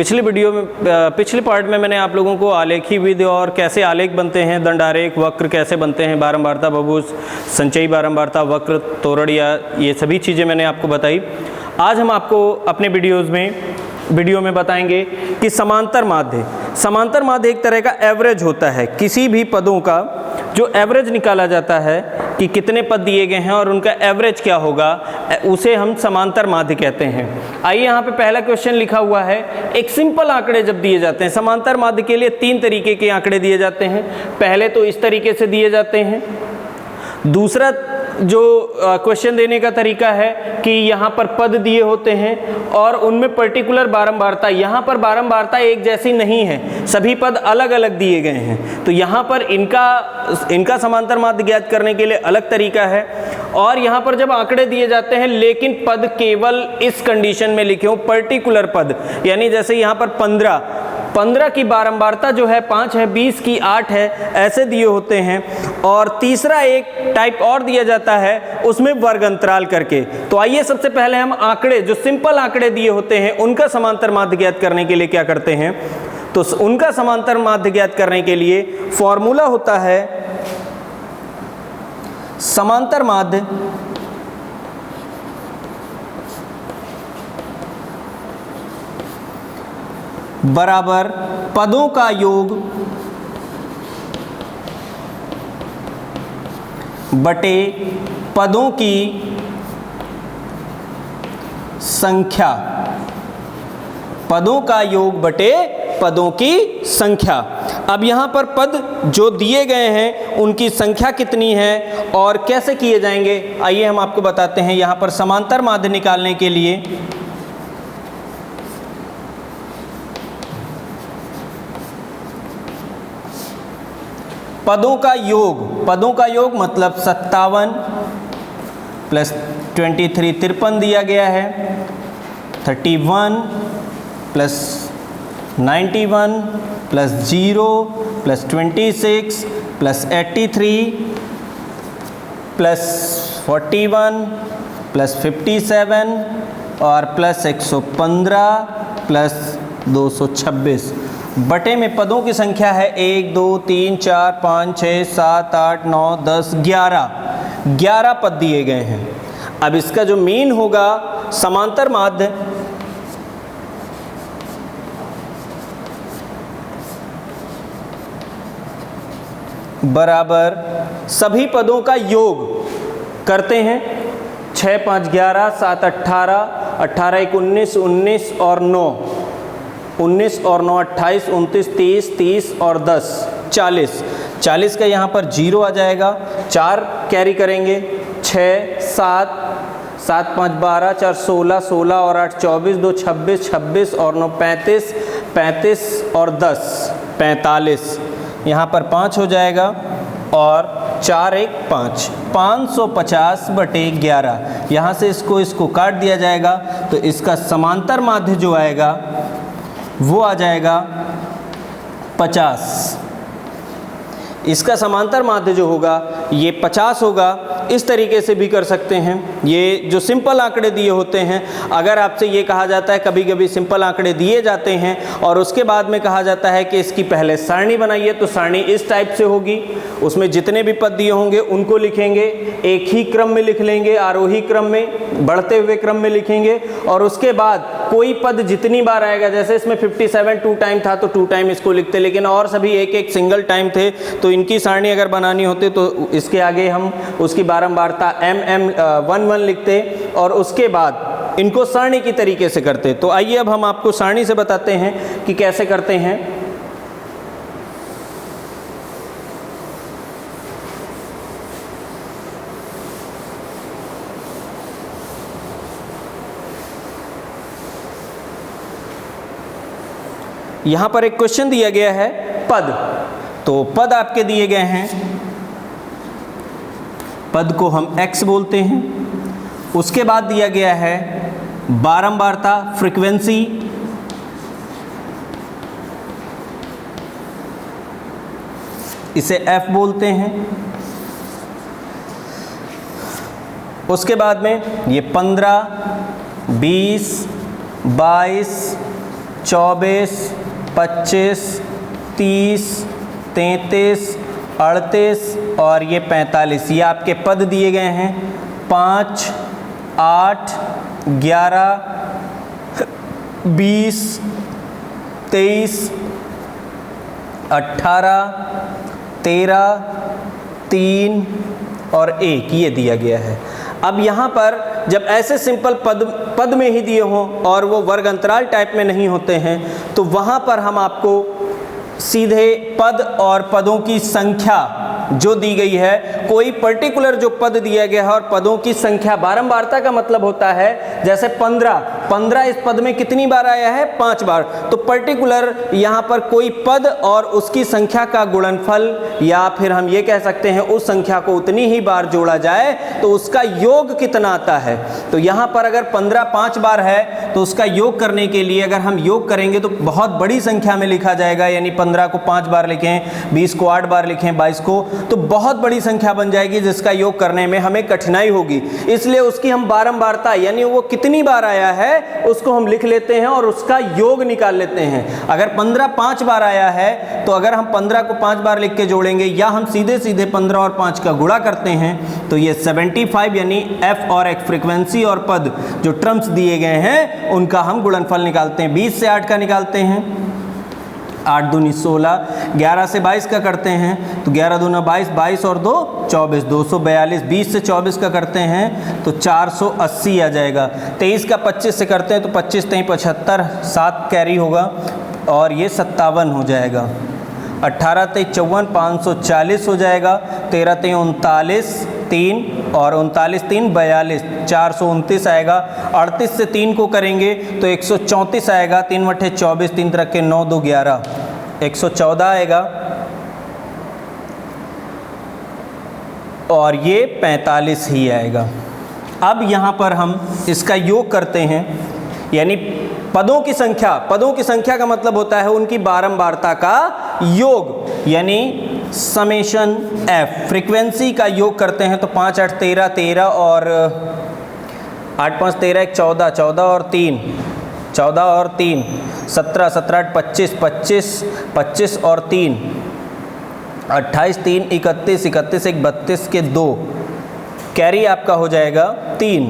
पिछली वीडियो में पिछले पार्ट में मैंने आप लोगों को आलेखी विधि और कैसे आलेख बनते हैं, दंडारेख, वक्र कैसे बनते हैं, बारंबारता, बहुभुज, संचयी बारंबारता, वक्र, तोरण, या ये सभी चीज़ें मैंने आपको बताई। आज हम आपको अपने वीडियो में बताएंगे कि समांतर माध्य एक तरह का एवरेज होता है। किसी भी पदों का जो एवरेज निकाला जाता है कि कितने पद दिए गए हैं और उनका एवरेज क्या होगा, उसे हम समांतर माध्य कहते हैं। आइए यहाँ पे पहला क्वेश्चन लिखा हुआ है। एक सिंपल आंकड़े जब दिए जाते हैं, समांतर माध्य के लिए 3 तरीके के आंकड़े दिए जाते हैं। पहले तो इस तरीके से दिए जाते हैं। दूसरा जो क्वेश्चन देने का तरीका है कि यहाँ पर पद दिए होते हैं और उनमें पर्टिकुलर बारंबारता, यहाँ पर बारंबारता एक जैसी नहीं है, सभी पद अलग अलग दिए गए हैं। तो यहाँ पर इनका समांतर माध्य ज्ञात करने के लिए अलग तरीका है। और यहाँ पर जब आंकड़े दिए जाते हैं लेकिन पद केवल इस कंडीशन में लिखे हो, पर्टिकुलर पद, यानी जैसे यहाँ पर 15 की बारंबारता जो है 5 है, 20 की 8 है, ऐसे दिए होते हैं। और तीसरा एक टाइप और दिया जाता है, उसमें वर्ग अंतराल करके। तो आइए सबसे पहले हम आंकड़े, जो सिंपल आंकड़े दिए होते हैं, उनका समांतर माध्य ज्ञात करने के लिए क्या करते हैं। तो उनका समांतर माध्य ज्ञात करने के लिए फॉर्मूला होता है समांतर माध्य बराबर पदों का योग बटे पदों की संख्या। पदों का योग बटे पदों की संख्या। अब यहाँ पर पद जो दिए गए हैं उनकी संख्या कितनी है और कैसे किए जाएंगे, आइए हम आपको बताते हैं। यहाँ पर समांतर माध्य निकालने के लिए पदों का योग मतलब 57 प्लस 23 53 दिया गया है, 31 plus 91 plus 0 plus 26 plus 83 plus 41 plus 57 और प्लस 115 प्लस 226 बटे में पदों की संख्या है 1 2 3 4 5 6 7 8 9 10 11 पद दिए गए हैं। अब इसका जो मीन होगा समांतर माध्य बराबर सभी पदों का योग करते हैं। 6 5 11 7 18 18 1 19 19 और 9 19 और 9 28 29 30 30 और 10 40 का यहाँ पर 0 आ जाएगा, 4 कैरी करेंगे, 6 7 7 5 12 4 16 16 और 8 24 2 26 26 और 9 35 35 और 10 45, यहाँ पर 5 हो जाएगा और 4 1 5 550 बटे 11। यहाँ से इसको काट दिया जाएगा तो इसका समांतर माध्य जो आएगा वो आ जाएगा 50। इसका समांतर माध्य जो होगा ये 50 होगा। इस तरीके से भी कर सकते हैं। ये जो सिंपल आंकड़े दिए होते हैं, अगर आपसे ये कहा जाता है, कभी कभी सिंपल आंकड़े दिए जाते हैं और उसके बाद में कहा जाता है कि इसकी पहले सारणी बनाइए, तो सारणी इस टाइप से होगी। उसमें जितने भी पद दिए होंगे उनको लिखेंगे, एक ही क्रम में लिख लेंगे, आरोही क्रम में, बढ़ते हुए क्रम में लिखेंगे। और उसके बाद कोई पद जितनी बार आएगा, जैसे इसमें 57 2 टाइम था तो 2 टाइम इसको लिखते, लेकिन और सभी एक एक सिंगल टाइम थे, तो इनकी सारणी अगर बनानी होती तो इसके आगे हम उसकी बारंबारता M 1 लिखते और उसके बाद इनको सारणी की तरीके से करते। तो आइए अब हम आपको सारणी से बताते हैं कि कैसे करते हैं। यहाँ पर एक क्वेश्चन दिया गया है पद, तो पद आपके दिए गए हैं, पद को हम x बोलते हैं। उसके बाद दिया गया है बारंबारता, फ्रीक्वेंसी, इसे f बोलते हैं। उसके बाद में ये 15, 20, 22, 24, 25, 30, 33, 38 और ये 45, ये आपके पद दिए गए हैं। 5, 8, 11, 20, 23, 18, 13, 3 और 1 ये दिया गया है। अब यहाँ पर जब ऐसे सिंपल पद में ही दिए हों और वो वर्ग अंतराल टाइप में नहीं होते हैं तो वहाँ पर हम आपको सीधे पद और पदों की संख्या जो दी गई है, कोई पर्टिकुलर जो पद दिया गया है और पदों की संख्या, बारंबारता का मतलब होता है जैसे 15 इस पद में कितनी बार आया है? 5 बार। तो पर्टिकुलर यहाँ पर कोई पद और उसकी संख्या का गुणनफल, या फिर हम ये कह सकते हैं उस संख्या को उतनी ही बार जोड़ा जाए तो उसका योग कितना आता है। तो यहाँ पर अगर 15 5 बार है तो उसका योग करने के लिए अगर हम योग करेंगे तो बहुत बड़ी संख्या में लिखा जाएगा, यानी 15 को 5 बार लिखें, 20 को 8 बार लिखें, 22 को, तो बहुत बड़ी संख्या बन जाएगी जिसका योग करने में हमें कठिनाई होगी। इसलिए उसकी हम बारंबारता यानी वो कितनी बार आया है उसको हम लिख लेते हैं और उसका योग निकाल लेते हैं। अगर 15 5 बार आया है तो अगर हम 15 को 5 बार लिख के जोड़ेंगे या हम सीधे 15 और 5 का गुणा करते हैं तो ये 75 यानी एफ और एक्स फ्रीक्वेंसी और पद जो टर्म्स दिए गए हैं उनका हम गुणनफल निकालते हैं। 20 से 8 का निकालते हैं, 8 दूनी 16, 11 से 22 का करते हैं तो 11 दूना 22, 22 और 2 24, 242, 20 से 24 का करते हैं तो 480 आ जाएगा। 23 का 25 से करते हैं तो 25 3 75, 7 कैरी होगा और ये 57 हो जाएगा। 18 3 54, 540 हो जाएगा। 13 3 39, 3 और 39 3 42, 429 आएगा। 38 से 3 को करेंगे तो 134 आएगा। 3 मठे 24, 3 तरह के 9 2 11, 114 आएगा और ये 45 ही आएगा। अब यहाँ पर हम इसका योग करते हैं, यानी पदों की संख्या का मतलब होता है उनकी बारंबारता का योग, यानी समेशन एफ। फ्रीक्वेंसी का योग करते हैं तो 5 8 13, 13 और 8 5 13, 1 14, 14 और 3, 14 और 3, 17, 17 8 25, 25, 25 और 3, 28 3 31, 31 1 32 के 2, कैरी आपका हो जाएगा 3,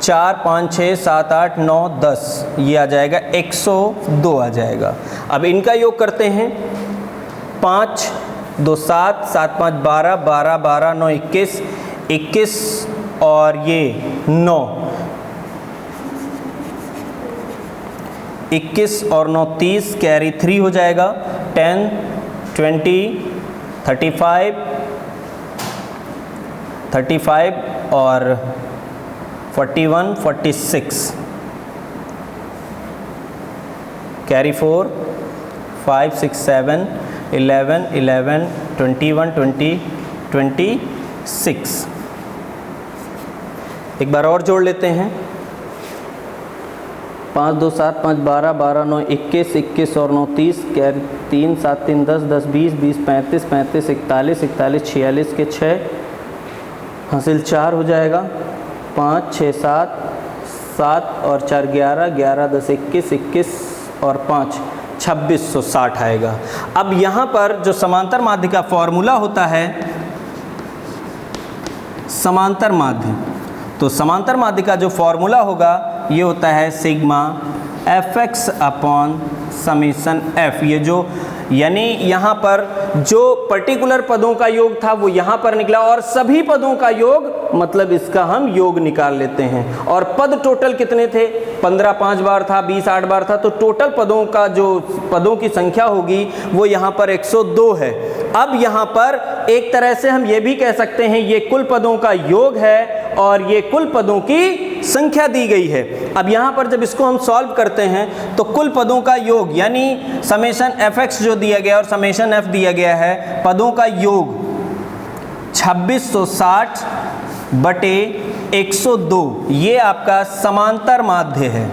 4 5 6 7 8 9 10, ये आ जाएगा 102 आ जाएगा। अब इनका योग करते हैं। 5 2 7, 7 5 12, 12 12 9 21, 21 और ये 9, 21 और 9 30, कैरी 3 हो जाएगा। 10 20 35 35 और 41 46, कैरी 4 5 6 7 11 11 21 20 26। एक बार और जोड़ लेते हैं। 5 2 7 5 12, 12 9 21, 21 और 9 30, कैरी 3 7 3 10, 10 20, 20 35, 35 41, 41 46 के 6, हासिल 4 हो जाएगा। 5 6 7, 7 और 4 11, 11 10 21, 21 और 5 2660 आएगा। अब यहाँ पर जो समांतर माध्य का फॉर्मूला होता है, समांतर माध्य, तो समांतर माध्य का जो फॉर्मूला होगा ये होता है sigma F x upon summation F. ये जो यानी यहाँ पर जो पर्टिकुलर पदों का योग था वो यहाँ पर निकला और सभी पदों का योग, मतलब इसका हम योग निकाल लेते हैं। और पद टोटल कितने थे? 15 5 बार था, 20 8 बार था, तो टोटल पदों का जो पदों की संख्या होगी वो यहाँ पर 102 है। अब यहाँ पर एक तरह से हम ये भी कह सकते हैं ये कुल पदों का योग है और ये कुल पदों की संख्या दी गई है। अब यहाँ पर जब इसको हम सॉल्व करते हैं तो कुल पदों का योग यानी समेशन एफ एक्स जो दिया गया और समेशन एफ दिया गया है, पदों का योग 2660 बटे 102, ये आपका समांतर माध्य है।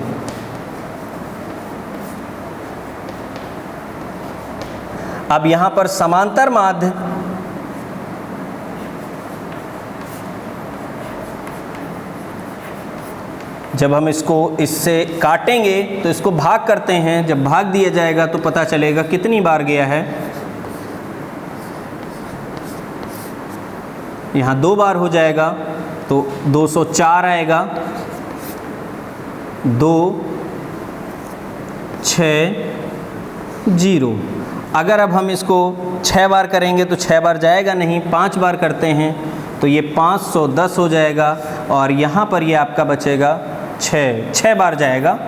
अब यहाँ पर समांतर माध्य जब हम इसको इससे काटेंगे तो इसको भाग करते हैं, जब भाग दिया जाएगा तो पता चलेगा कितनी बार गया है। यहाँ 2 बार हो जाएगा तो 204 आएगा। 2 6 0। अगर अब हम इसको 6 बार करेंगे तो 6 बार जाएगा नहीं, 5 बार करते हैं तो ये 510 हो जाएगा और यहाँ पर ये आपका बचेगा 6 बार जाएगा।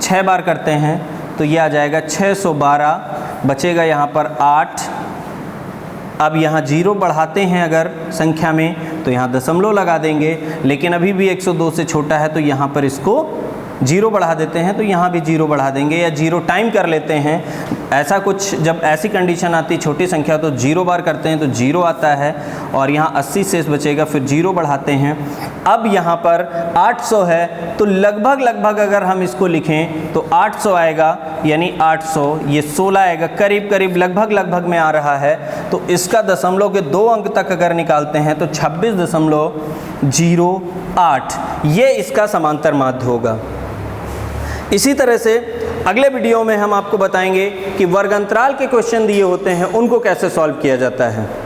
6 बार करते हैं तो ये आ जाएगा 612, बचेगा यहाँ पर 8। अब यहाँ 0 बढ़ाते हैं अगर संख्या में तो यहाँ दशमलव लगा देंगे, लेकिन अभी भी 102 से छोटा है तो यहाँ पर इसको 0 बढ़ा देते हैं, तो यहाँ भी 0 बढ़ा देंगे या 0 टाइम कर लेते हैं। ऐसा कुछ जब ऐसी कंडीशन आती है छोटी संख्या तो 0 बार करते हैं तो 0 आता है और यहाँ 80 शेष बचेगा, फिर 0 बढ़ाते हैं। अब यहाँ पर 800 है तो लगभग अगर हम इसको लिखें तो 800 आएगा, यानी 800 ये 16 आएगा, करीब करीब लगभग में आ रहा है। तो इसका दशमलव के 2 अंक तक अगर निकालते हैं तो 26.08 ये इसका समांतर माध्य होगा। इसी तरह से अगले वीडियो में हम आपको बताएंगे कि वर्ग अंतराल के क्वेश्चन दिए होते हैं उनको कैसे सॉल्व किया जाता है।